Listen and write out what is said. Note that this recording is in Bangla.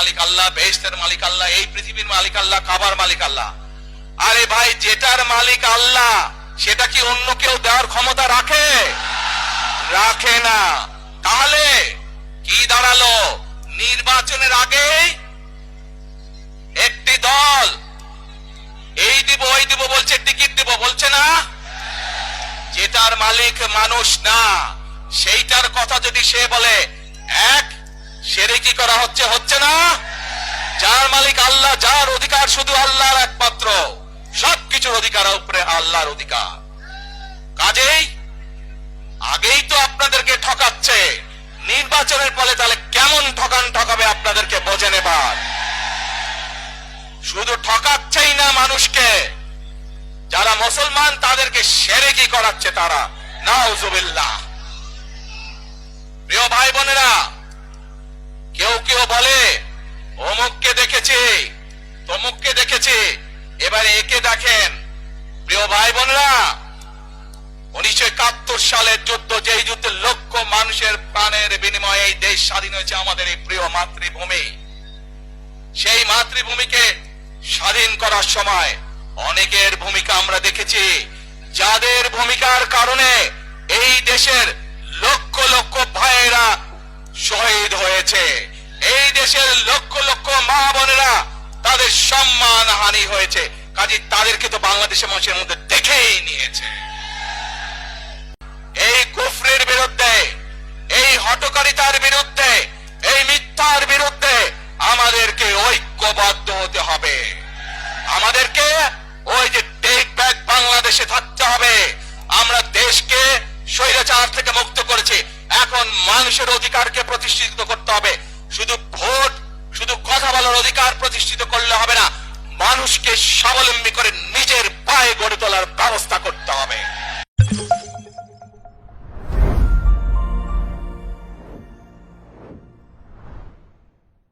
মালিক আল্লাহ, বেহেশতের মালিক আল্লাহ, এই পৃথিবীর মালিক আল্লাহ, কাবার মালিক আল্লাহ। আরে ভাই, যেটার মালিক আল্লাহ সেটা কি অন্য কেউ দেওয়ার ক্ষমতা রাখে? রাখে না। তাহলে কি দাঁড়ালো? নির্বাচনের আগে একটি দল এই দিব ওই দিব বলছে, টিকিট দিব বলছে না? যেটার মালিক মানুষ না সেইটার কথা যদি সে বলে, এক শিরকি করা হচ্ছে, হচ্ছে না? যার মালিক আল্লাহ, যার অধিকার শুধু আল্লাহর একমাত্র, সবকিছুর অধিকার উপরে আল্লাহর অধিকার। কাজেই আগেই তো আপনাদেরকে ঠকাচ্ছে, নির্বাচনের ফলে তাহলে কেমন ঠকাবে আপনাদেরকে বোঝে নেবার। শুধু ঠকাচ্ছেই না মানুষকে, যারা মুসলমান তাদেরকে শিরকি করাচ্ছে তারা, নাউজুবিল্লাহ। প্রিয় ভাই বোনেরা, কেউ কেউ বলে অমুককে দেখেছি, তমুককে দেখেছি, এবারে একে দেখেন। প্রিয় ভাই বোনেরা, 1971 সালের যুদ্ধ, যেই যুদ্ধে লক্ষ মানুষের প্রাণের বিনিময়ে এই দেশ স্বাধীন হয়েছে, আমাদের এই প্রিয় মাতৃভূমি, সেই মাতৃভূমিকে স্বাধীন করার সময় অনেকের ভূমিকা আমরা দেখেছি, যাদের ভূমিকার কারণে এই দেশের লক্ষ লক্ষ ভাইয়েরা শহীদ হয়েছে, এই দেশের লক্ষ লক্ষ মা বোনেরা তাদের সম্মান হানি হয়েছে। কাজে তাদেরকে তো বাংলাদেশের মানুষের মধ্যে দেখেই নিয়েছে। এই কুফরের বিরুদ্ধে, এই হঠকারিতার বিরুদ্ধে, এই মিথ্যার বিরুদ্ধে আমাদেরকে ঐক্যবদ্ধ হতে হবে। আমাদেরকে ওই যে টেক ব্যাক বাংলাদেশে থাকতে হবে। আমরা দেশকে স্বৈরাচার থেকে মুক্ত করেছি, এখন মানুষের অধিকারকে প্রতিষ্ঠিত করতে হবে। শুধু ভোট, শুধু কথা বলার অধিকার প্রতিষ্ঠিত করলে হবে না, মানুষকে স্বাবলম্বী করে নিজের পায়ে গড়ে তোলার ব্যবস্থা করতে